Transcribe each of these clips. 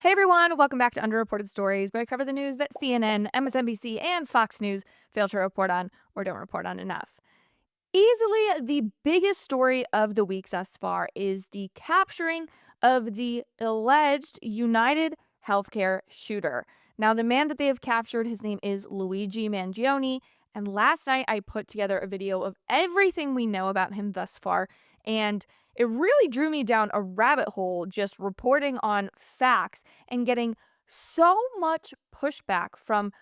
Hey everyone, welcome back to Underreported Stories, where I cover the news that CNN, MSNBC, and Fox News fail to report on or don't report on enough. Easily the biggest story of the week thus far is the capturing of the alleged United Healthcare shooter. Now, the man that they have captured, his name is Luigi Mangione, and last night I put together a video of everything we know about him thus far, and it really drew me down a rabbit hole just reporting on facts and getting so much pushback from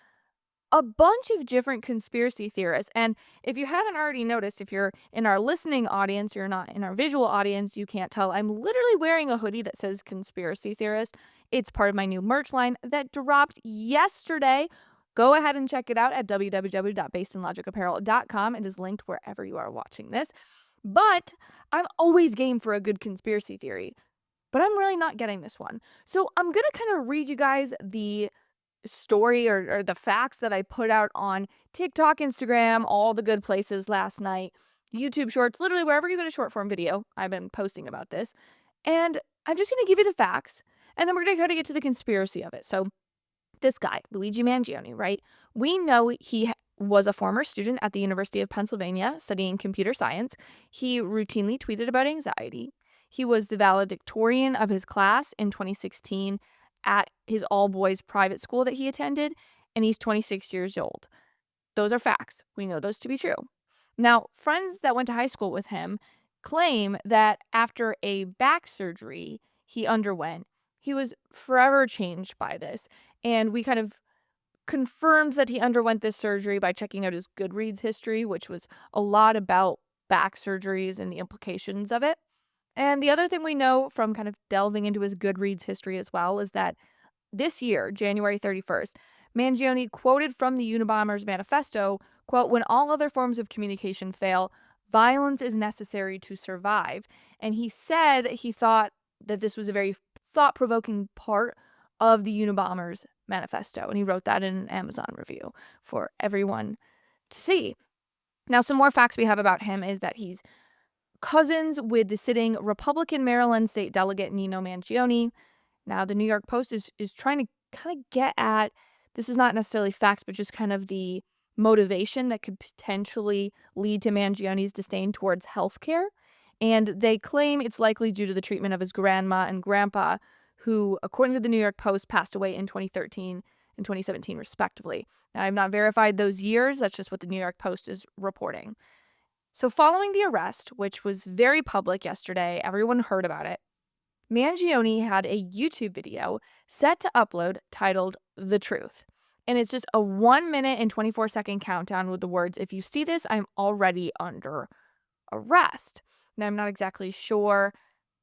a bunch of different conspiracy theorists. And if you haven't already noticed, if you're in our listening audience, you're not in our visual audience, you can't tell. I'm literally wearing a hoodie that says conspiracy theorist. It's part of my new merch line that dropped yesterday. Go ahead and check it out at www.basedinlogicapparel.com. It is linked wherever you are watching this. But I'm always game for a good conspiracy theory. But I'm really not getting this one. So I'm going to kind of read you guys the story or the facts that I put out on TikTok, Instagram, all the good places last night, YouTube Shorts, literally wherever you get a short form video, I've been posting about this. And I'm just going to give you the facts, and then we're going to try to get to the conspiracy of it. So this guy, Luigi Mangione, right? We know he was a former student at the University of Pennsylvania studying computer science. He routinely tweeted about anxiety. He was the valedictorian of his class in 2016 at his all-boys private school that he attended, and he's 26 years old. Those are facts. We know those to be true. Now, friends that went to high school with him claim that after a back surgery he underwent, he was forever changed by this. And we kind of confirmed that he underwent this surgery by checking out his Goodreads history, which was a lot about back surgeries and the implications of it. And the other thing we know from kind of delving into his Goodreads history as well is that this year, January 31st, Mangione quoted from the Unabomber's manifesto, quote, "When all other forms of communication fail, violence is necessary to survive." And he said he thought that this was a very thought-provoking part of the Unabomber's manifesto. And he wrote that in an Amazon review for everyone to see. Now, some more facts we have about him is that he's cousins with the sitting Republican Maryland state delegate Nino Mangione. Now, the New York Post is trying to kind of get at, this is not necessarily facts, but just kind of the motivation that could potentially lead to Mangione's disdain towards healthcare. And they claim it's likely due to the treatment of his grandma and grandpa, who, according to the New York Post, passed away in 2013 and 2017, respectively. Now, I've not verified those years. That's just what the New York Post is reporting. So following the arrest, which was very public yesterday, everyone heard about it, Mangione had a YouTube video set to upload titled The Truth. And it's just a 1 minute and 24-second countdown with the words, "If you see this, I'm already under arrest." Now, I'm not exactly sure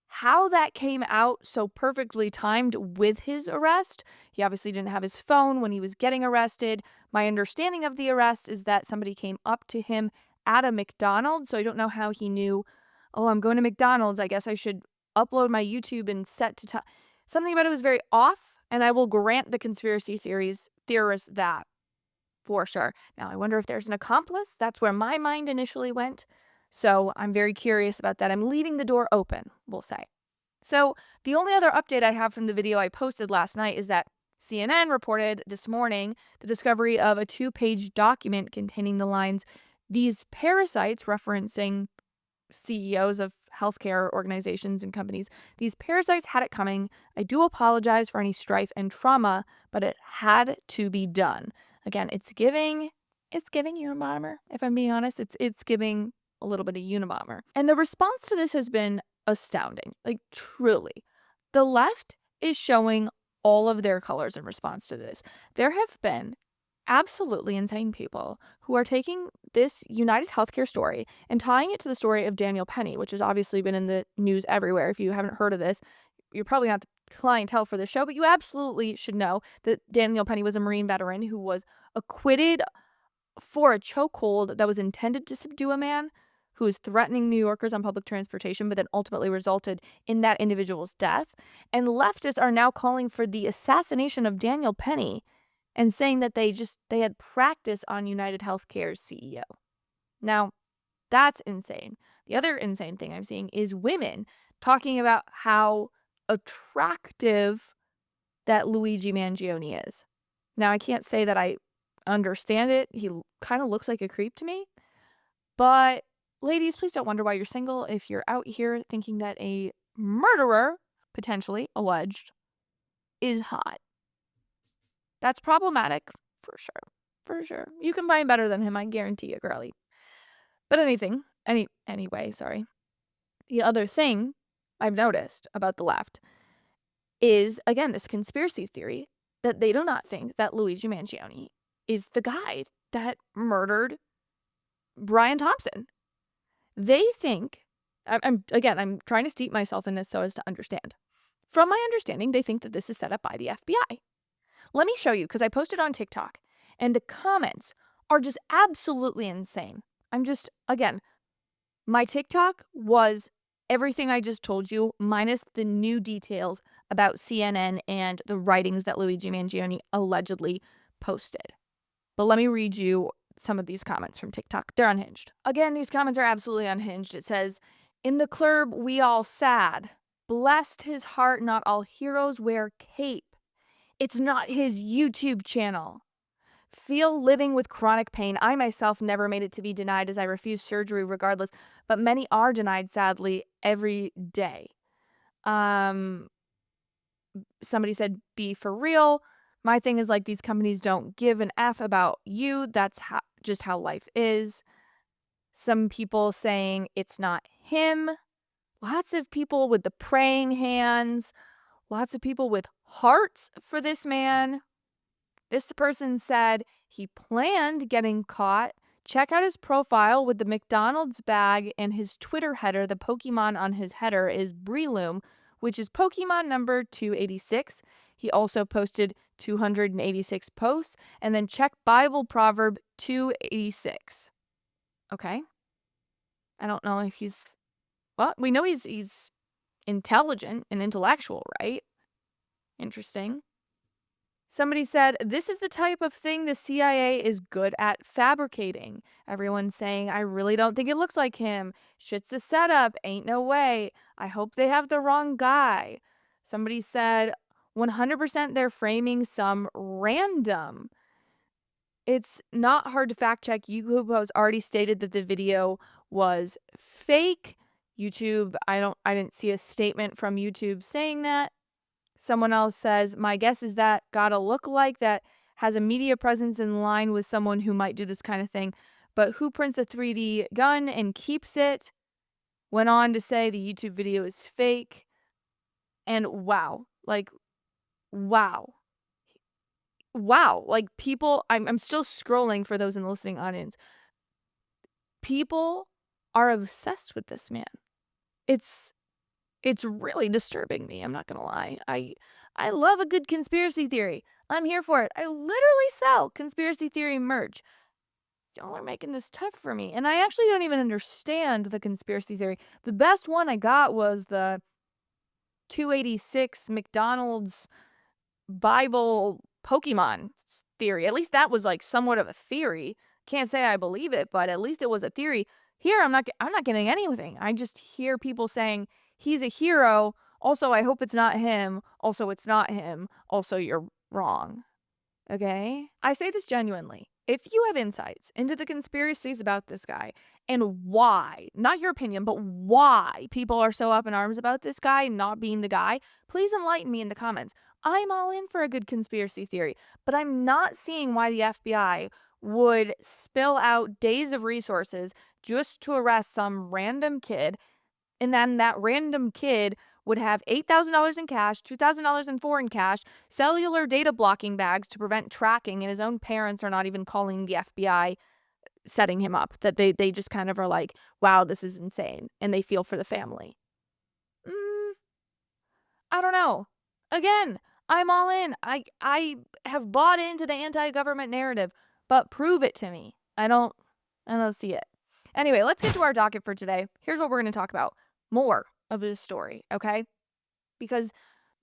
how that came out so perfectly timed with his arrest. He obviously didn't have his phone when he was getting arrested. My understanding of the arrest is that somebody came up to him at a McDonald's, so I don't know how he knew, oh, I'm going to McDonald's, I guess I should upload my YouTube and set to time. Something about it was very off, and I will grant the conspiracy theorists that for sure. Now, I wonder if there's an accomplice. That's where my mind initially went. So I'm very curious about that. I'm leaving the door open, we'll say. So the only other update I have from the video I posted last night is that CNN reported this morning the discovery of a 2-page document containing the lines, "These parasites," referencing CEOs of healthcare organizations and companies, "these parasites had it coming. I do apologize for any strife and trauma, but it had to be done." Again, it's giving Unabomber, if I'm being honest. It's giving a little bit of Unabomber. And the response to this has been astounding. Like, truly. The left is showing all of their colors in response to this. There have been absolutely insane people who are taking this United Healthcare story and tying it to the story of Daniel Penny, which has obviously been in the news everywhere. If you haven't heard of this, you're probably not the clientele for the show, but you absolutely should know that Daniel Penny was a Marine veteran who was acquitted for a chokehold that was intended to subdue a man who was threatening New Yorkers on public transportation, but then ultimately resulted in that individual's death. And leftists are now calling for the assassination of Daniel Penny and saying that they had practice on United Healthcare's CEO. Now, that's insane. The other insane thing I'm seeing is women talking about how attractive that Luigi Mangione is. Now, I can't say that I understand it. He kind of looks like a creep to me. But ladies, please don't wonder why you're single if you're out here thinking that a murderer, potentially alleged, is hot. That's problematic for sure. For sure. You can find better than him, I guarantee you, girlie. But anyway, sorry. The other thing I've noticed about the left is, again, this conspiracy theory that they do not think that Luigi Mangione is the guy that murdered Brian Thompson. They think, I'm trying to steep myself in this so as to understand. From my understanding, they think that this is set up by the FBI. Let me show you, because I posted on TikTok, and the comments are just absolutely insane. Again, my TikTok was everything I just told you, minus the new details about CNN and the writings that Luigi Mangione allegedly posted. But let me read you some of these comments from TikTok. They're unhinged. Again, these comments are absolutely unhinged. It says, "In the club, we all sad. Blessed his heart, not all heroes wear cape. It's not his YouTube channel. Feel living with chronic pain. I myself never made it to be denied as I refuse surgery regardless, but many are denied, sadly, every day." Somebody said, "Be for real. My thing is like these companies don't give an F about you. That's just how life is." Some people saying it's not him. Lots of people with the praying hands. Lots of people with hearts for this man. This person said he planned getting caught. Check out his profile with the McDonald's bag and his Twitter header. The Pokemon on his header is Breloom, which is Pokemon number 286. He also posted 286 posts. And then check Bible Proverb 286. Okay. I don't know if well, we know he's intelligent and intellectual, right? Interesting. Somebody said, "This is the type of thing the CIA is good at fabricating." Everyone's saying, "I really don't think it looks like him. Shit's a setup. Ain't no way. I hope they have the wrong guy." Somebody said, 100% they're framing some random. It's not hard to fact check. YouTube has already stated that the video was fake. YouTube, I didn't see a statement from YouTube saying that. Someone else says, "My guess is that gotta look like that has a media presence in line with someone who might do this kind of thing. But who prints a 3D gun and keeps it?" Went on to say the YouTube video is fake. And wow. Wow. Like people, I'm still scrolling for those in the listening audience. People are obsessed with this man. It's really disturbing me. I'm not going to lie. I love a good conspiracy theory. I'm here for it. I literally sell conspiracy theory merch. Y'all are making this tough for me. And I actually don't even understand the conspiracy theory. The best one I got was the 286 McDonald's Bible Pokemon theory. At least that was like somewhat of a theory. Can't say I believe it, but at least it was a theory. Here, I'm not getting anything. I just hear people saying he's a hero. Also, I hope it's not him. Also, it's not him. Also, you're wrong. Okay? I say this genuinely. If you have insights into the conspiracies about this guy and why, not your opinion, but why people are so up in arms about this guy not being the guy, please enlighten me in the comments. I'm all in for a good conspiracy theory, but I'm not seeing why the FBI would spill out days of resources just to arrest some random kid, and then that random kid would have $8,000 in cash, $2,000 in foreign cash, cellular data blocking bags to prevent tracking, and his own parents are not even calling the FBI setting him up. That they just kind of are like, wow, this is insane, and they feel for the family. I don't know. Again, I'm all in. I have bought into the anti-government narrative, but prove it to me. I don't see it. Anyway, let's get to our docket for today. Here's what we're going to talk about. More of this story, okay? Because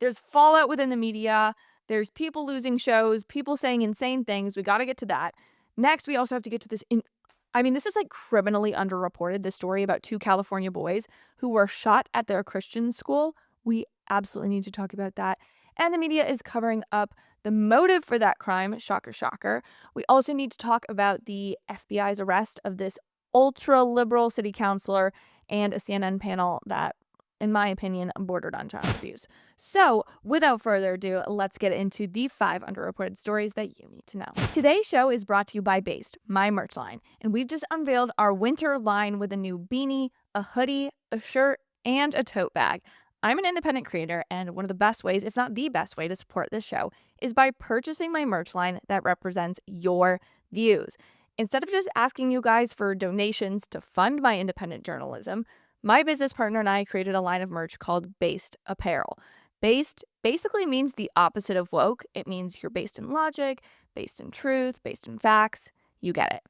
there's fallout within the media. There's people losing shows, people saying insane things. We got to get to that. Next, we also have to get to this. This is like criminally underreported, this story about 2 California boys who were shot at their Christian school. We absolutely need to talk about that. and the media is covering up the motive for that crime. Shocker, shocker. We also need to talk about the FBI's arrest of this ultra-liberal city councilor and a CNN panel that, in my opinion, bordered on child abuse. So, without further ado, let's get into the 5 underreported stories that you need to know. Today's show is brought to you by Based, my merch line, and we've just unveiled our winter line with a new beanie, a hoodie, a shirt, and a tote bag. I'm an independent creator, and one of the best ways, if not the best way, to support this show is by purchasing my merch line that represents your views. Instead of just asking you guys for donations to fund my independent journalism, my business partner and I created a line of merch called Based Apparel. Based basically means the opposite of woke. It means you're based in logic, based in truth, based in facts. You get it.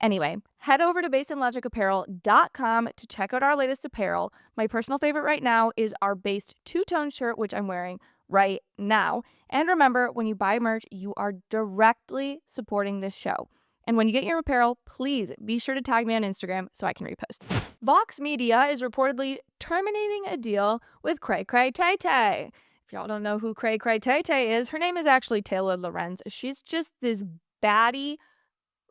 Anyway, head over to basedinlogicapparel.com to check out our latest apparel. My personal favorite right now is our Based two-tone shirt, which I'm wearing right now. And remember, when you buy merch, you are directly supporting this show. And when you get your apparel, please be sure to tag me on Instagram so I can repost. Vox Media is reportedly terminating a deal with Cray Cray Tay Tay. If y'all don't know who Cray Cray Tay Tay is, her name is actually Taylor Lorenz. She's just this baddie,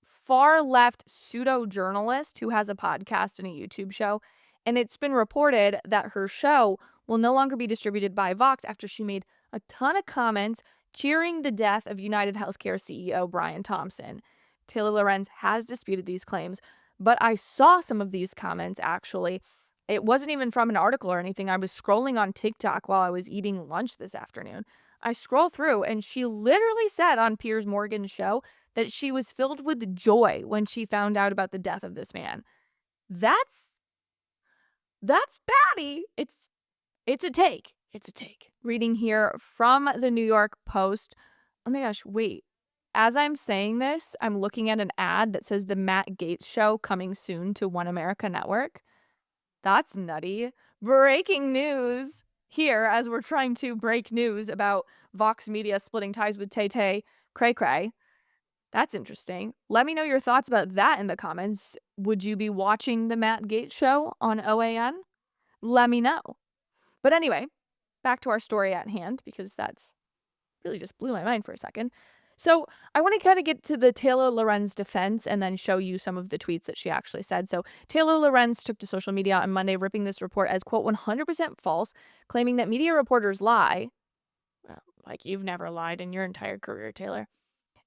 far-left pseudo-journalist who has a podcast and a YouTube show. And it's been reported that her show will no longer be distributed by Vox after she made a ton of comments cheering the death of United Healthcare CEO Brian Thompson. Taylor Lorenz has disputed these claims, but I saw some of these comments actually. It wasn't even from an article or anything. I was scrolling on TikTok while I was eating lunch this afternoon. I scroll through and she literally said on Piers Morgan's show that she was filled with joy when she found out about the death of this man. That's batty. It's a take. It's a take. Reading here from the New York Post. Oh my gosh, wait. As I'm saying this, I'm looking at an ad that says the Matt Gaetz show coming soon to One America Network. That's nutty. Breaking news here as we're trying to break news about Vox Media splitting ties with Tay Tay Cray Cray. That's interesting. Let me know your thoughts about that in the comments. Would you be watching the Matt Gaetz show on OAN? Let me know. But anyway, back to our story at hand, because that's really just blew my mind for a second. So I want to kind of get to the Taylor Lorenz defense and then show you some of the tweets that she actually said. So Taylor Lorenz took to social media on Monday, ripping this report as, quote, 100% false, claiming that media reporters lie. Well, like you've never lied in your entire career, Taylor.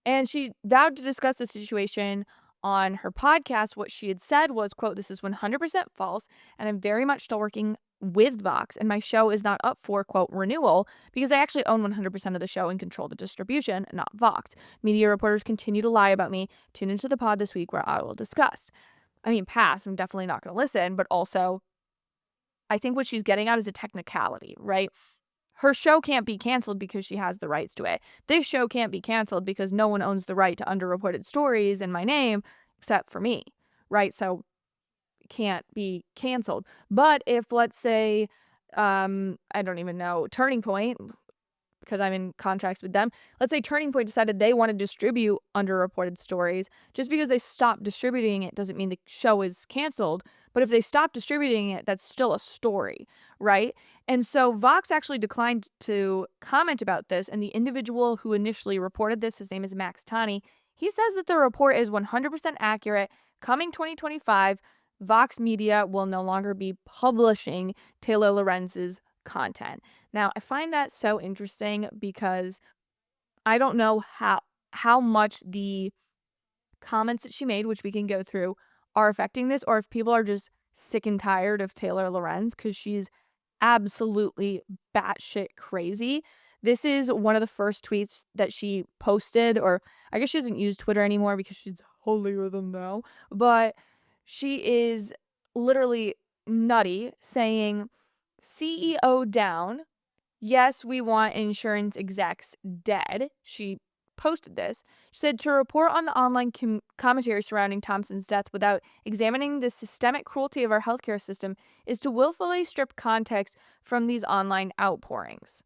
And she vowed to discuss the situation on her podcast. What she had said was, quote, "This is 100% false, and I'm very much still working with Vox, and my show is not up for, quote, renewal, because I actually own 100% of the show and control the distribution, not Vox. Media reporters continue to lie about me. Tune into the pod this week where I will discuss." I mean, pass, I'm definitely not going to listen, but also I think what she's getting at is a technicality, right? Her show can't be canceled because she has the rights to it. This show can't be canceled because no one owns the right to Underreported Stories in my name except for me, right? So it can't be canceled. But if, let's say, I don't even know, Turning Point, because I'm in contracts with them, let's say Turning Point decided they want to distribute Underreported Stories. Just because they stop distributing it doesn't mean the show is canceled. But if they stop distributing it, that's still a story, right? And so Vox actually declined to comment about this. And the individual who initially reported this, his name is Max Tani, he says that the report is 100% accurate. Coming 2025, Vox Media will no longer be publishing Taylor Lorenz's content. Now, I find that so interesting because I don't know how much the comments that she made, which we can go through, are affecting this, or if people are just sick and tired of Taylor Lorenz because she's absolutely batshit crazy. This is one of the first tweets that she posted, or I guess she doesn't use Twitter anymore because she's holier than thou, but she is literally nutty, saying, "CEO down. Yes, we want insurance execs dead." She posted this. She said, "To report on the online commentary surrounding Thompson's death without examining the systemic cruelty of our healthcare system is to willfully strip context from these online outpourings."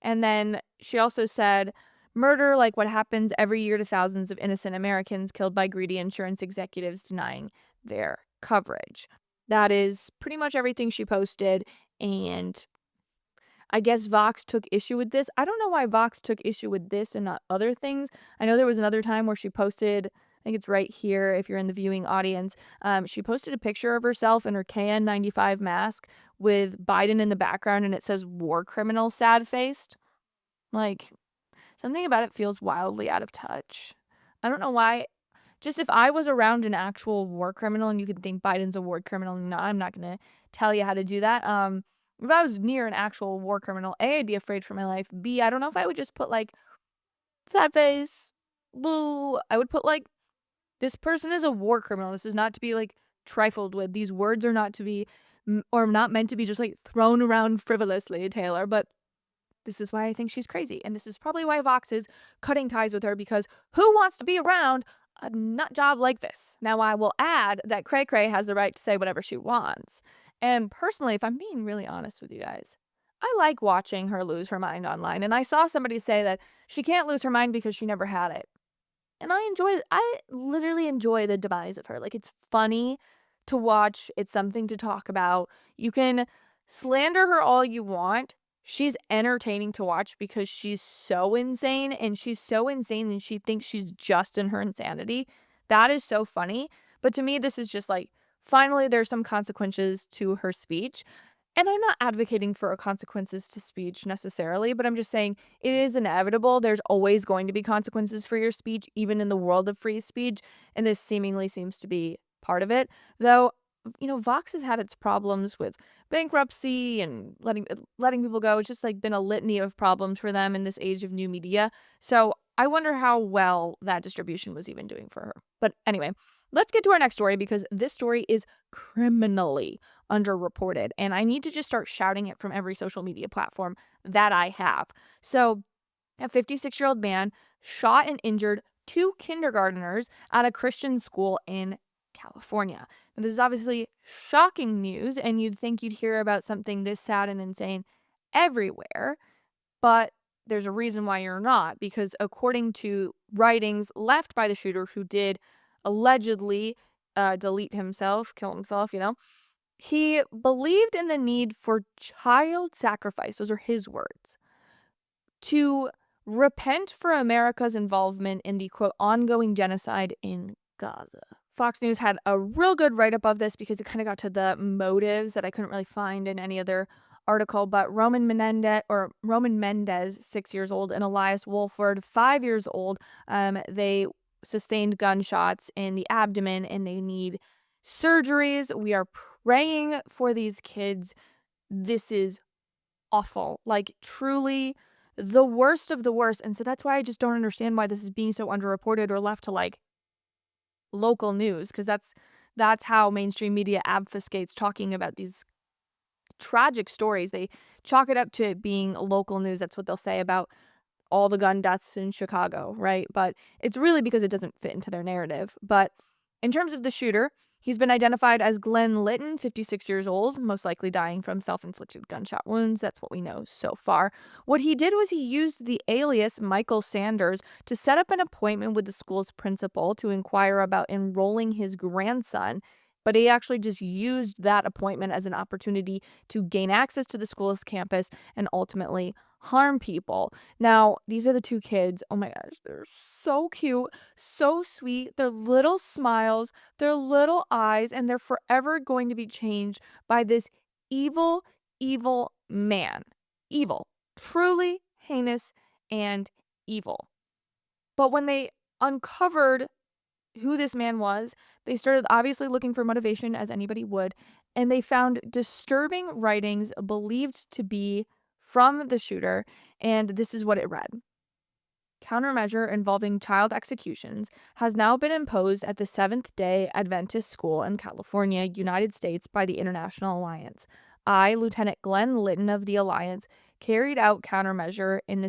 And then she also said, "Murder like what happens every year to thousands of innocent Americans killed by greedy insurance executives denying their coverage." That is pretty much everything she posted, and I guess Vox took issue with this. I don't know why Vox took issue with this and not other things. I know there was another time where she posted, I think it's right here if you're in the viewing audience, she posted a picture of herself in her KN95 mask with Biden in the background, and it says war criminal sad-faced. Like, something about it feels wildly out of touch. I don't know why. Just if I was around an actual war criminal and you could think Biden's a war criminal, no, I'm not going to tell you how to do that. If I was near an actual war criminal, A, I'd be afraid for my life. B, I don't know if I would just put like sad face, boo. I would put like, this person is a war criminal. This is not to be like trifled with. These words are not to be, or not meant to be just like thrown around frivolously, Taylor. But this is why I think she's crazy. And this is probably why Vox is cutting ties with her, because who wants to be around a nut job like this? Now, I will add that Cray Cray has the right to say whatever she wants. And personally, if I'm being really honest with you guys, I like watching her lose her mind online. And I saw somebody say that she can't lose her mind because she never had it. And I literally enjoy the demise of her. Like, it's funny to watch. It's something to talk about. You can slander her all you want. She's entertaining to watch because she's so insane, and she's so insane and she thinks she's just in her insanity. That is so funny. But to me, this is just like, finally, there's some consequences to her speech. And I'm not advocating for consequences to speech necessarily, but I'm just saying it is inevitable. There's always going to be consequences for your speech, even in the world of free speech. And this seemingly seems to be part of it. Though, Vox has had its problems with bankruptcy and letting people go. It's just like been a litany of problems for them in this age of new media. So I wonder how well that distribution was even doing for her. But anyway, let's get to our next story, because this story is criminally underreported, and I need to just start shouting it from every social media platform that I have. So, a 56-year-old man shot and injured 2 kindergarteners at a Christian school in California. Now, this is obviously shocking news, and you'd think you'd hear about something this sad and insane everywhere, but there's a reason why you're not, because according to writings left by the shooter, who did allegedly kill himself, he believed in the need for child sacrifice, those are his words, to repent for America's involvement in the, quote, ongoing genocide in Gaza. Fox News had a real good write-up of this because it kind of got to the motives that I couldn't really find in any other article. But Roman Mendez, 6 years old, and Elias Wolford, 5 years old, they sustained gunshots in the abdomen and they need surgeries. We are praying for these kids. This is awful. Like, truly the worst of the worst. And so that's why I just don't understand why this is being so underreported or left to like local news, because that's how mainstream media obfuscates talking about these tragic stories. They chalk it up to it being local news. That's what they'll say about all the gun deaths in Chicago, right? But it's really because it doesn't fit into their narrative. But in terms of the shooter, he's been identified as Glenn Litton, 56 years old, most likely dying from self-inflicted gunshot wounds. That's what we know so far. What he did was he used the alias Michael Sanders to set up an appointment with the school's principal to inquire about enrolling his grandson. But he actually just used that appointment as an opportunity to gain access to the school's campus and ultimately harm people. Now, these are the 2 kids. Oh my gosh, they're so cute, so sweet. Their little smiles, their little eyes, and they're forever going to be changed by this evil, evil man. Evil. Truly heinous and evil. But when they uncovered who this man was, they started obviously looking for motivation, as anybody would, and they found disturbing writings believed to be from the shooter, and this is what it read. Countermeasure involving child executions has now been imposed at the Seventh-day Adventist School in California, United States, by the International Alliance. I, Lieutenant Glenn Litton of the Alliance, carried out countermeasure in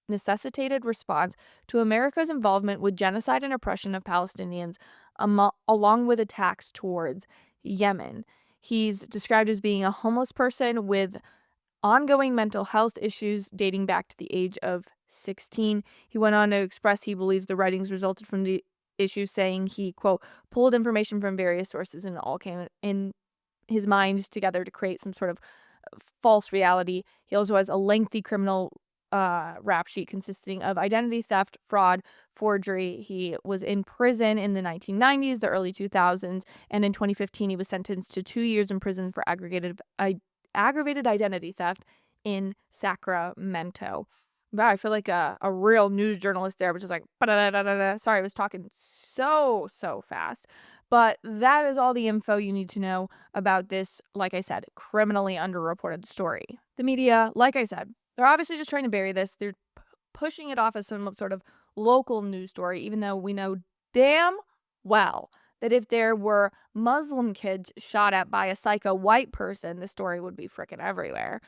necessitated response to America's involvement with genocide and oppression of Palestinians, along with attacks towards Yemen. He's described as being a homeless person with ongoing mental health issues dating back to the age of 16. He went on to express he believes the writings resulted from the issues, saying he, quote, pulled information from various sources and it all came in his mind together to create some sort of false reality. He also has a lengthy criminal rap sheet consisting of identity theft, fraud, forgery. He was in prison in the 1990s, the early 2000s, and in 2015 he was sentenced to 2 years in prison for aggravated identity theft in Sacramento. Wow, I feel like a real news journalist there, which is like, sorry, I was talking so fast. But that is all the info you need to know about this, like I said, criminally underreported story. The media, like I said, they're obviously just trying to bury this. They're pushing it off as some sort of local news story, even though we know damn well that if there were Muslim kids shot at by a psycho white person, the story would be frickin' everywhere.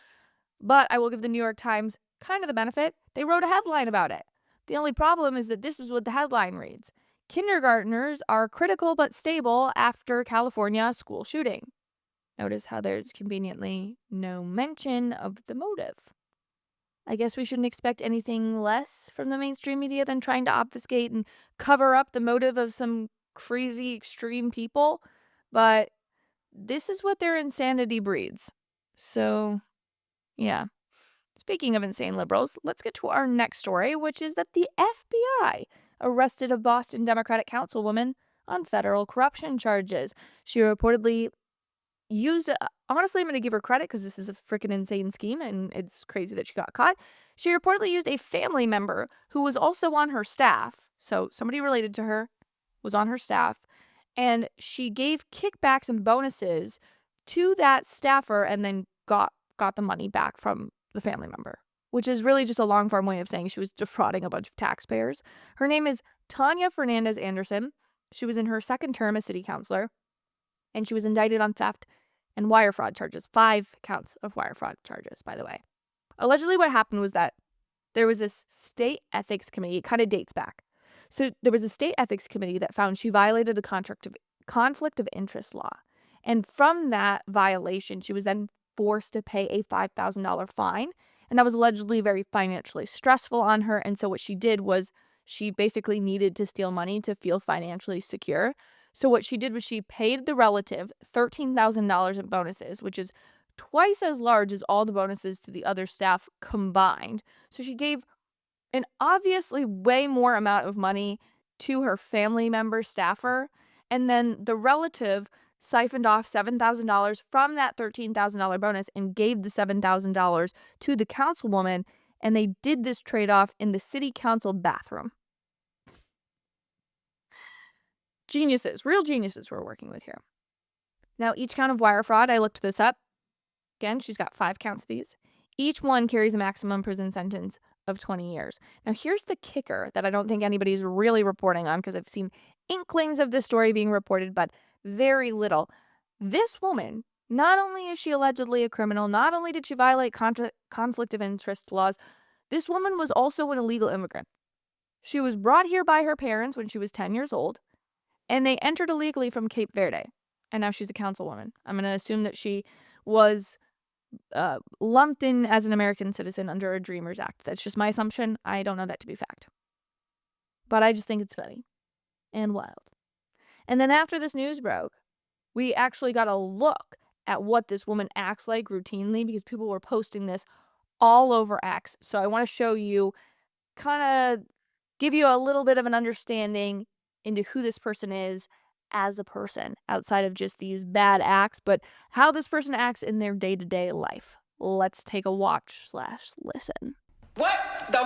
But I will give the New York Times kind of the benefit. They wrote a headline about it. The only problem is that this is what the headline reads. Kindergartners are critical but stable after California school shooting. Notice how there's conveniently no mention of the motive. I guess we shouldn't expect anything less from the mainstream media than trying to obfuscate and cover up the motive of some crazy extreme people. But this is what their insanity breeds. So, yeah. Speaking of insane liberals, let's get to our next story, which is that the FBI arrested a Boston Democratic councilwoman on federal corruption charges. She reportedly used, honestly, I'm going to give her credit because this is a freaking insane scheme and it's crazy that she got caught. She reportedly used a family member who was also on her staff. So somebody related to her was on her staff, and she gave kickbacks and bonuses to that staffer and then got the money back from the family member, which is really just a long form way of saying she was defrauding a bunch of taxpayers. Her name is Tanya Fernandez Anderson. She was in her second term as city councilor, and she was indicted on theft and wire fraud charges. 5 counts of wire fraud charges, by the way. Allegedly, what happened was that there was this state ethics committee. It kind of dates back. So there was a state ethics committee that found she violated a conflict of interest law. And from that violation, she was then forced to pay a $5,000 fine. And that was allegedly very financially stressful on her. And so what she did was she basically needed to steal money to feel financially secure. So what she did was she paid the relative $13,000 in bonuses, which is twice as large as all the bonuses to the other staff combined. So she gave an obviously way more amount of money to her family member staffer. And then the relative siphoned off $7,000 from that $13,000 bonus and gave the $7,000 to the councilwoman. And they did this trade-off in the city council bathroom. Geniuses, real geniuses we're working with here. Now, each count of wire fraud, I looked this up. Again, she's got 5 counts of these. Each one carries a maximum prison sentence of 20 years. Now, here's the kicker that I don't think anybody's really reporting on, because I've seen inklings of this story being reported, but very little. This woman, not only is she allegedly a criminal, not only did she violate conflict of interest laws, this woman was also an illegal immigrant. She was brought here by her parents when she was 10 years old, and they entered illegally from Cape Verde, and now she's a councilwoman. I'm going to assume that she was lumped in as an American citizen under a Dreamers Act. That's just my assumption. I don't know that to be fact. But I just think it's funny and wild. And then after this news broke, we actually got a look at what this woman acts like routinely, because people were posting this all over X. So I want to show you, kind of give you a little bit of an understanding into who this person is as a person, outside of just these bad acts, but how this person acts in their day-to-day life. Let's take a watch/listen. What the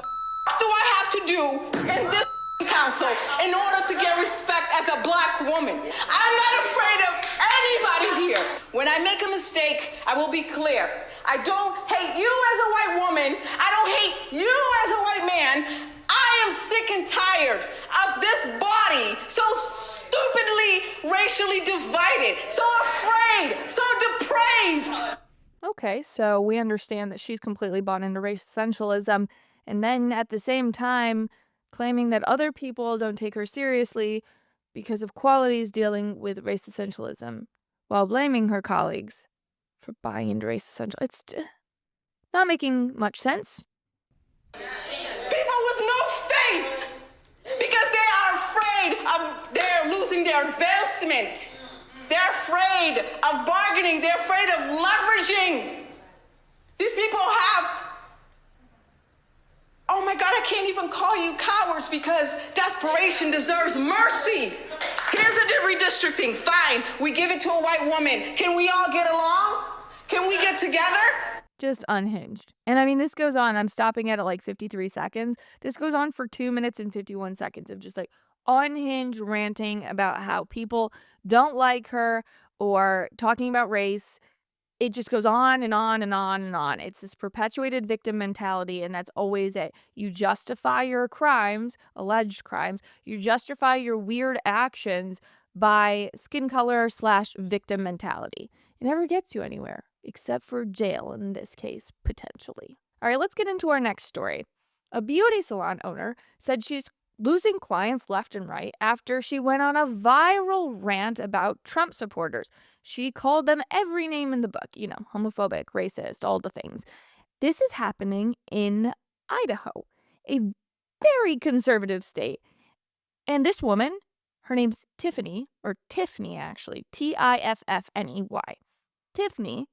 do I have to do in this council in order to get respect as a black woman? I'm not afraid of anybody here. When I make a mistake, I will be clear. I don't hate you as a white woman. I don't hate you as a white man. I am sick and tired of this body so stupidly racially divided, so afraid, so depraved. Okay, so we understand that she's completely bought into race essentialism, and then at the same time claiming that other people don't take her seriously because of qualities dealing with race essentialism, while blaming her colleagues for buying into race essentialism. It's not making much sense. People with no faith, because they are afraid of their losing their advancement. They're afraid of bargaining. They're afraid of leveraging. people have, oh my God, I can't even call you cowards because desperation deserves mercy. Here's a redistricting. Fine, we give it to a white woman. Can we all get along? Can we get together? Just unhinged. And I mean, this goes on. I'm stopping at like 53 seconds. This goes on for 2 minutes and 51 seconds of just like unhinged ranting about how people don't like her or talking about race. It just goes on and on and on and on. It's this perpetuated victim mentality, and that's always it. You justify your crimes, alleged crimes. You justify your weird actions by skin color / victim mentality. It never gets you anywhere, except for jail in this case, potentially. All right, let's get into our next story. A beauty salon owner said she's losing clients left and right after she went on a viral rant about Trump supporters. She called them every name in the book, homophobic, racist, all the things. This is happening in Idaho, a very conservative state. And this woman, her name's Tiffany, or Tiffany actually, Tiffney. Tiffany,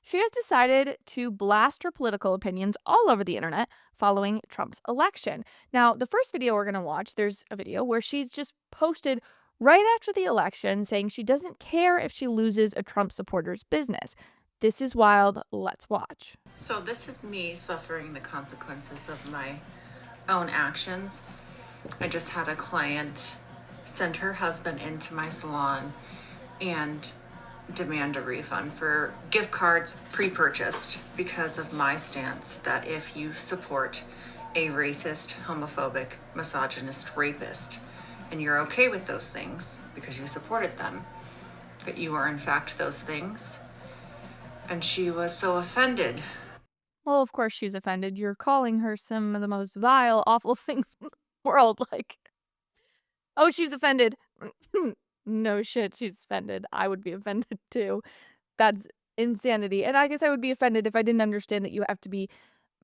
she has decided to blast her political opinions all over the internet following Trump's election. Now, the first video we're going to watch, there's a video where she's just posted right after the election saying she doesn't care if she loses a Trump supporter's business. This is wild. Let's watch. So this is me suffering the consequences of my own actions. I just had a client send her husband into my salon and demand a refund for gift cards pre-purchased because of my stance that if you support a racist, homophobic, misogynist rapist, and you're okay with those things because you supported them, that you are in fact those things. And she was so offended. Well, of course she's offended. You're calling her some of the most vile, awful things in the world. Oh, she's offended. No shit, she's offended. I would be offended too. That's insanity. And I guess I would be offended if I didn't understand that you have to be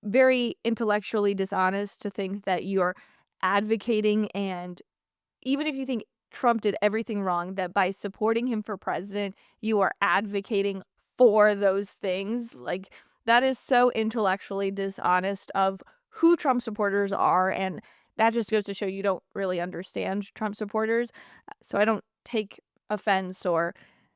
very intellectually dishonest to think that you're advocating, and even if you think Trump did everything wrong, that by supporting him for president, you are advocating for those things. That is so intellectually dishonest of who Trump supporters are, and that just goes to show you don't really understand Trump supporters. So I don't take offense or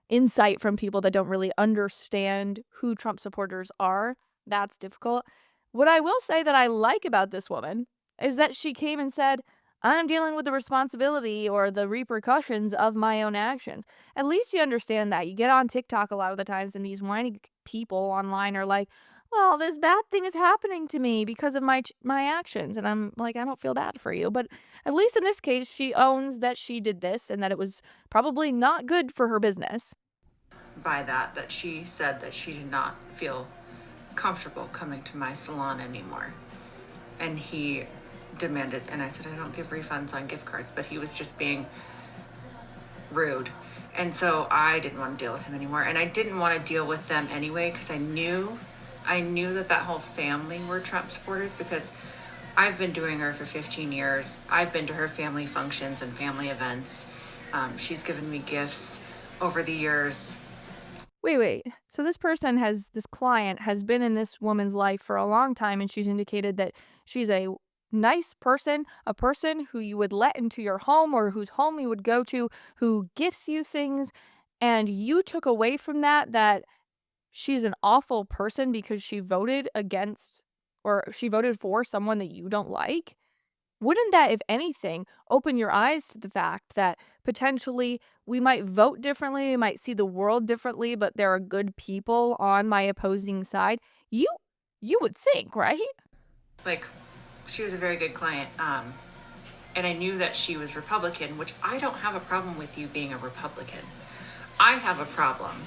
insight from people that don't really understand who Trump supporters are. That's difficult. What I will say that I like about this woman is that she came and said, I'm dealing with the responsibility or the repercussions of my own actions. At least you understand that. You get on TikTok a lot of the times and these whiny people online are like, well, this bad thing is happening to me because of my actions. And I'm like, I don't feel bad for you. But at least in this case, she owns that she did this and that it was probably not good for her business. By that she said that she did not feel comfortable coming to my salon anymore. And he demanded, and I said, I don't give refunds on gift cards, but he was just being rude. And so I didn't want to deal with him anymore. And I didn't want to deal with them anyway because I knew that whole family were Trump supporters because I've been doing her for 15 years. I've been to her family functions and family events. She's given me gifts over the years. Wait. So this client has been in this woman's life for a long time, and she's indicated that she's a nice person, a person who you would let into your home or whose home you would go to, who gifts you things, and you took away from that she's an awful person because she voted against or she voted for someone that you don't like. Wouldn't that, if anything, open your eyes to the fact that potentially we might vote differently, we might see the world differently, but there are good people on my opposing side? You would think, right? She was a very good client. And I knew that she was Republican, which I don't have a problem with you being a Republican. I have a problem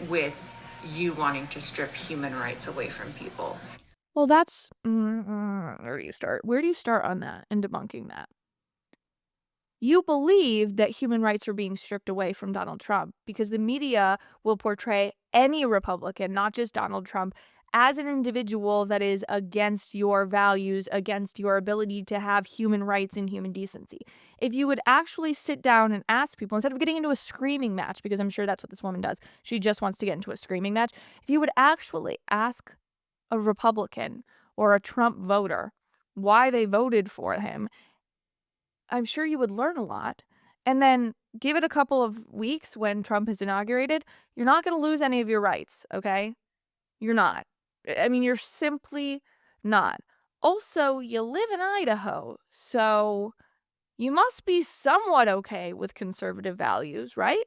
with you wanting to strip human rights away from people. Well, that's where do you start? Where do you start on that and debunking that? You believe that human rights are being stripped away from Donald Trump because the media will portray any Republican, not just Donald Trump, as an individual that is against your values, against your ability to have human rights and human decency. If you would actually sit down and ask people, instead of getting into a screaming match, because I'm sure that's what this woman does, she just wants to get into a screaming match. If you would actually ask a Republican or a Trump voter why they voted for him, I'm sure you would learn a lot. And then give it a couple of weeks when Trump is inaugurated, you're not going to lose any of your rights, okay? You're not. I mean, you're simply not. Also, you live in Idaho, so you must be somewhat okay with conservative values, right?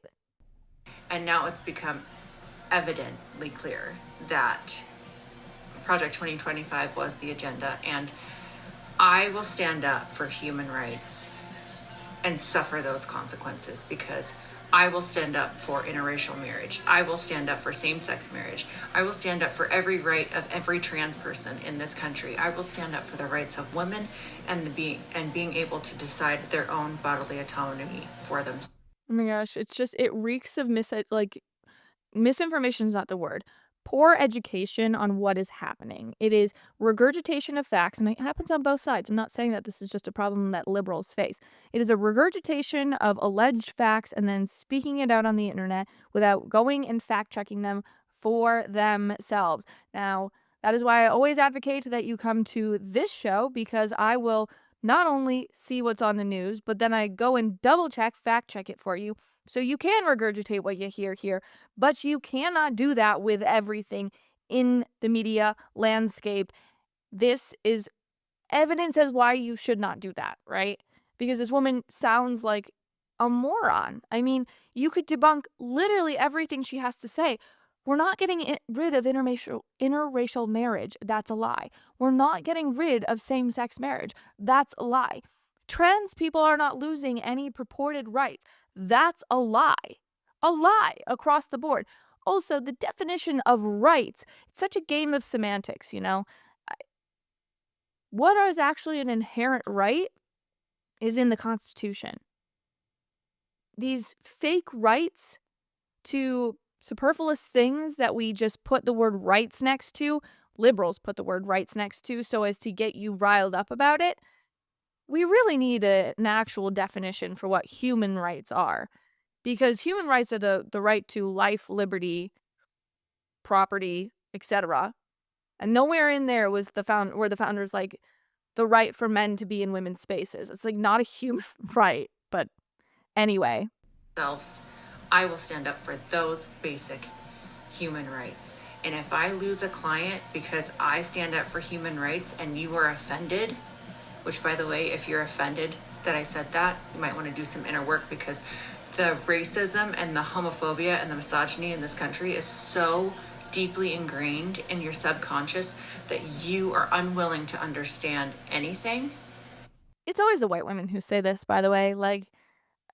And now it's become evidently clear that Project 2025 was the agenda, and I will stand up for human rights and suffer those consequences, because I will stand up for interracial marriage. I will stand up for same-sex marriage. I will stand up for every right of every trans person in this country. I will stand up for the rights of women and being able to decide their own bodily autonomy for themselves. Oh my gosh, it's just it reeks of misinformation is not the word. Poor education on what is happening. It is regurgitation of facts, and it happens on both sides. I'm not saying that this is just a problem that liberals face. It is a regurgitation of alleged facts and then speaking it out on the internet without going and fact checking them for themselves. Now, that is why I always advocate that you come to this show, because I will not only see what's on the news, but then I go and double check, fact check it for you. So you can regurgitate what you hear here, but you cannot do that with everything in the media landscape. This is evidence as why you should not do that, right? Because this woman sounds like a moron. I mean, you could debunk literally everything she has to say. We're not getting rid of interracial marriage. That's a lie. We're not getting rid of same-sex marriage. That's a lie. Trans people are not losing any purported rights. That's a lie. A lie across the board. Also, the definition of rights, it's such a game of semantics, you know? What is actually an inherent right is in the Constitution. These fake rights to superfluous things that we just put the word rights next to, liberals put the word rights next to so as to get you riled up about it. We really need an actual definition for what human rights are, because human rights are the right to life, liberty, property, etc. And nowhere in there was where the founders like the right for men to be in women's spaces. It's like not a human right, but anyway. I will stand up for those basic human rights. And if I lose a client because I stand up for human rights and you are offended, which, by the way, if you're offended that I said that, you might want to do some inner work, because the racism and the homophobia and the misogyny in this country is so deeply ingrained in your subconscious that you are unwilling to understand anything. It's always the white women who say this, by the way. Like,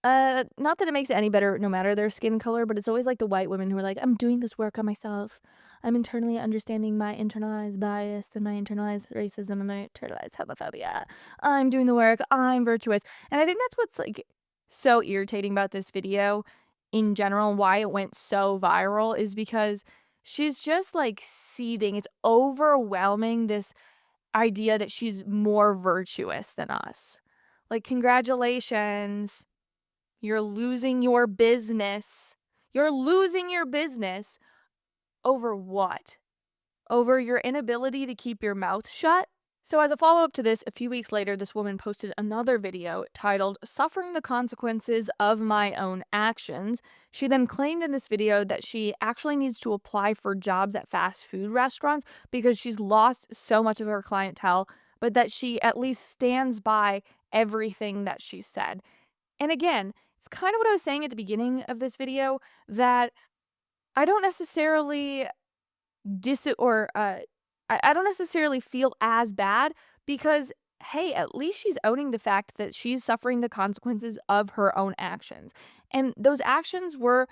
not that it makes it any better no matter their skin color, but it's always like the white women who are like, I'm doing this work on myself. I'm internally understanding my internalized bias and my internalized racism and my internalized homophobia. I'm doing the work. I'm virtuous. And I think that's what's like so irritating about this video in general, why it went so viral, is because she's just like seething. It's overwhelming, this idea that she's more virtuous than us. Like, congratulations. You're losing your business. You're losing your business over what? Over your inability to keep your mouth shut? So as a follow-up to this, a few weeks later, this woman posted another video titled "Suffering the Consequences of My Own Actions." She then claimed in this video that she actually needs to apply for jobs at fast food restaurants because she's lost so much of her clientele, but that she at least stands by everything that she said. And again, it's kind of what I was saying at the beginning of this video, that I don't necessarily I don't necessarily feel as bad, because hey, at least she's owning the fact that she's suffering the consequences of her own actions. And those actions were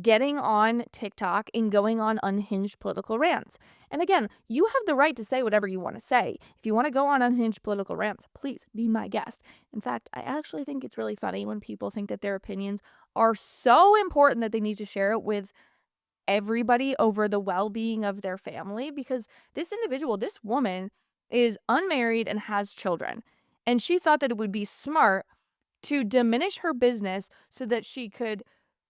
getting on TikTok and going on unhinged political rants. And again, you have the right to say whatever you want to say. If you want to go on unhinged political rants, please be my guest. In fact, I actually think it's really funny when people think that their opinions are so important that they need to share it with everybody over the well-being of their family, because this individual, this woman, is unmarried and has children. And she thought that it would be smart to diminish her business so that she could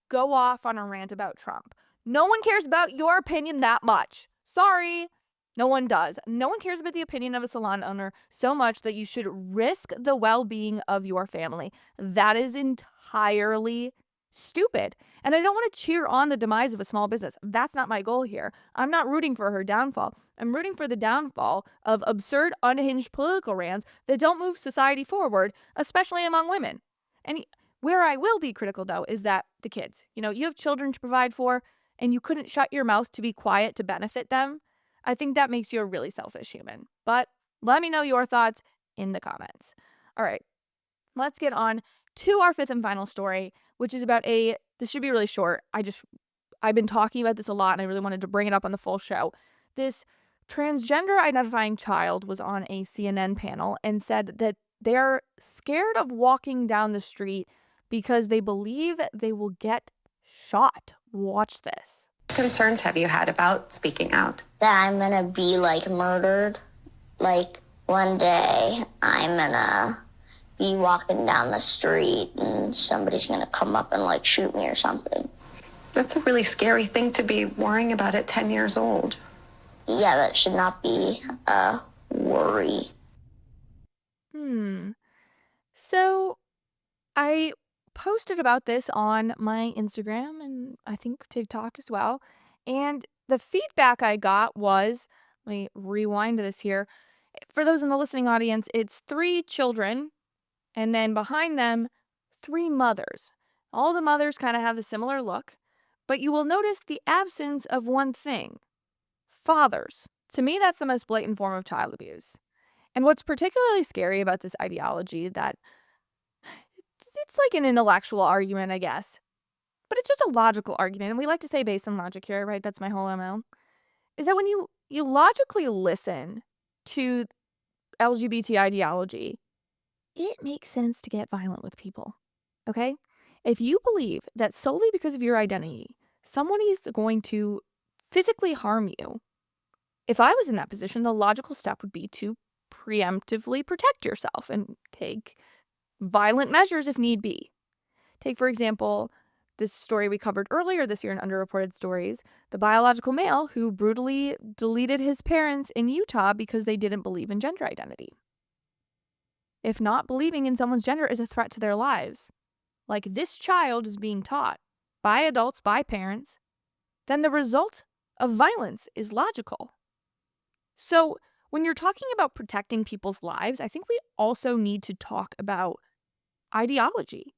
go off on a rant about Trump. No one cares about your opinion that much. Sorry. No one does. No one cares about the opinion of a salon owner so much that you should risk the well-being of your family. That is entirely stupid. And I don't want to cheer on the demise of a small business. That's not my goal here. I'm not rooting for her downfall. I'm rooting for the downfall of absurd, unhinged political rants that don't move society forward, especially among women. And where I will be critical, though, is that the kids, you have children to provide for, and you couldn't shut your mouth to be quiet to benefit them. I think that makes you a really selfish human. But let me know your thoughts in the comments. All right, let's get on to our fifth and final story, which is about this should be really short. I've been talking about this a lot and I really wanted to bring it up on the full show. This transgender identifying child was on a CNN panel and said that they're scared of walking down the street because they believe they will get shot. Watch this. Concerns have you had about speaking out? That I'm gonna be murdered. One day I'm gonna be walking down the street and somebody's gonna come up and shoot me or something. That's a really scary thing to be worrying about at 10 years old. Yeah, that should not be a worry. So I posted about this on my Instagram and I think TikTok as well. And the feedback I got was, let me rewind this here. For those in the listening audience, it's 3 children and then behind them, 3 mothers. All the mothers kind of have a similar look, but you will notice the absence of one thing: fathers. To me, that's the most blatant form of child abuse. And what's particularly scary about this ideology, that it's like an intellectual argument, I guess, but it's just a logical argument. And we like to say based on logic here, right? That's my whole MO. Is that when you logically listen to LGBT ideology, it makes sense to get violent with people, okay? If you believe that solely because of your identity, somebody is going to physically harm you, if I was in that position, the logical step would be to preemptively protect yourself and take violent measures if need be. Take, for example, this story we covered earlier this year in Underreported Stories, the biological male who brutally deleted his parents in Utah because they didn't believe in gender identity. If not believing in someone's gender is a threat to their lives, like this child is being taught by adults, by parents, then the result of violence is logical. So when you're talking about protecting people's lives, I think we also need to talk about ideology.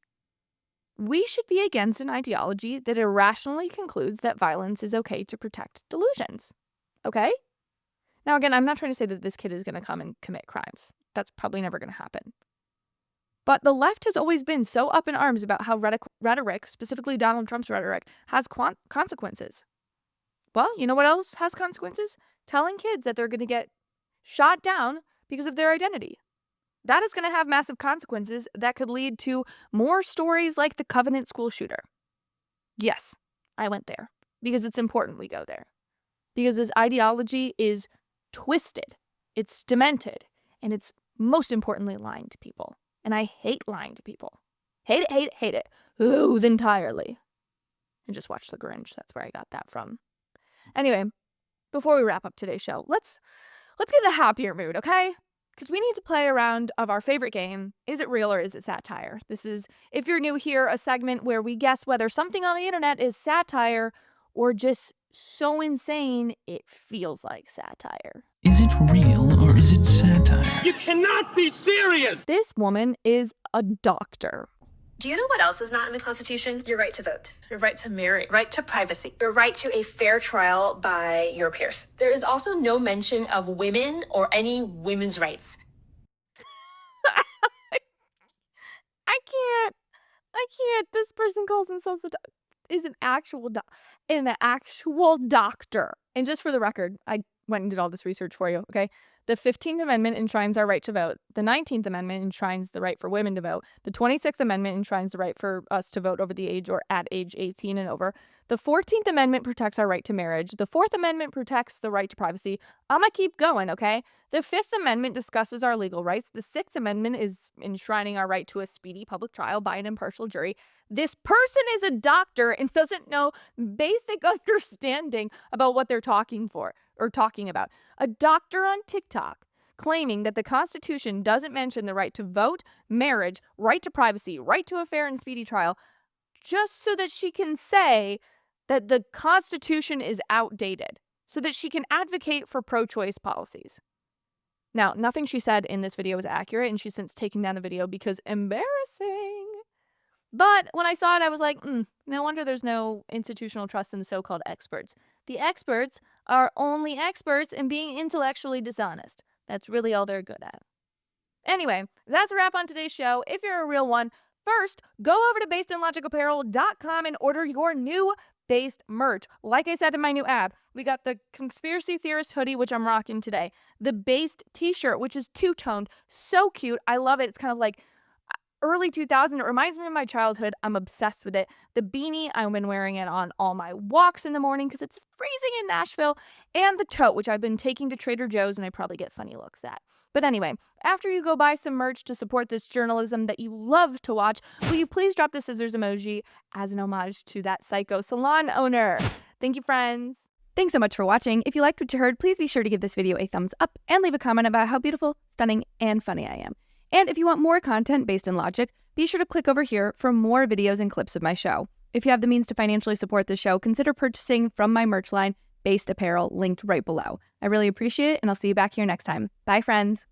We should be against an ideology that irrationally concludes that violence is okay to protect delusions. Okay? Now, again, I'm not trying to say that this kid is going to come and commit crimes. That's probably never going to happen. But the left has always been so up in arms about how rhetoric, specifically Donald Trump's rhetoric, has consequences. Well, you know what else has consequences? Telling kids that they're going to get shot down because of their identity. That is going to have massive consequences that could lead to more stories like the Covenant school shooter. Yes, I went there because it's important we go there. Because this ideology is twisted, it's demented, and it's most importantly lying to people. And I hate lying to people. Hate it, hate it, hate it. Loathe entirely. And just watch The Grinch. That's where I got that from. Anyway, before we wrap up today's show, let's get in a happier mood, okay? Because we need to play a round of our favorite game, Is It Real or Is It Satire? This is, if you're new here, a segment where we guess whether something on the internet is satire or just so insane it feels like satire. Is it real or is it satire? You cannot be serious! This woman is a doctor. Do you know what else is not in the Constitution? Your right to vote, your right to marry, right to privacy, your right to a fair trial by your peers. There is also no mention of women or any women's rights. I can't. This person calls themselves an actual doctor. And just for the record, I went and did all this research for you, okay? The 15th Amendment enshrines our right to vote. The 19th Amendment enshrines the right for women to vote. The 26th Amendment enshrines the right for us to vote over the age or at age 18 and over. The 14th Amendment protects our right to marriage. The 4th Amendment protects the right to privacy. I'm going to keep going, okay? The 5th Amendment discusses our legal rights. The 6th Amendment is enshrining our right to a speedy public trial by an impartial jury. This person is a doctor and doesn't know basic understanding about what they're talking for. talking about. A doctor on TikTok claiming that the Constitution doesn't mention the right to vote, marriage, right to privacy, right to a fair and speedy trial, just so that she can say that the Constitution is outdated, so that she can advocate for pro-choice policies. Now, nothing she said in this video was accurate, and she's since taken down the video because embarrassing. But when I saw it, I was like, no wonder there's no institutional trust in the so-called experts. The experts are only experts in being intellectually dishonest. That's really all they're good at. Anyway, that's a wrap on today's show. If you're a real one, first, go over to basedinlogicapparel.com and order your new Based merch. Like I said in my new app, we got the Conspiracy Theorist hoodie, which I'm rocking today. The Based t-shirt, which is two-toned. So cute. I love it. It's kind of like early 2000. It reminds me of my childhood. I'm obsessed with it. The beanie, I've been wearing it on all my walks in the morning because it's freezing in Nashville. And the tote, which I've been taking to Trader Joe's and I probably get funny looks at. But anyway, after you go buy some merch to support this journalism that you love to watch, will you please drop the scissors emoji as an homage to that psycho salon owner? Thank you, friends. Thanks so much for watching. If you liked what you heard, please be sure to give this video a thumbs up and leave a comment about how beautiful, stunning, and funny I am. And if you want more content based in logic, be sure to click over here for more videos and clips of my show. If you have the means to financially support the show, consider purchasing from my merch line, Based Apparel, linked right below. I really appreciate it, and I'll see you back here next time. Bye, friends.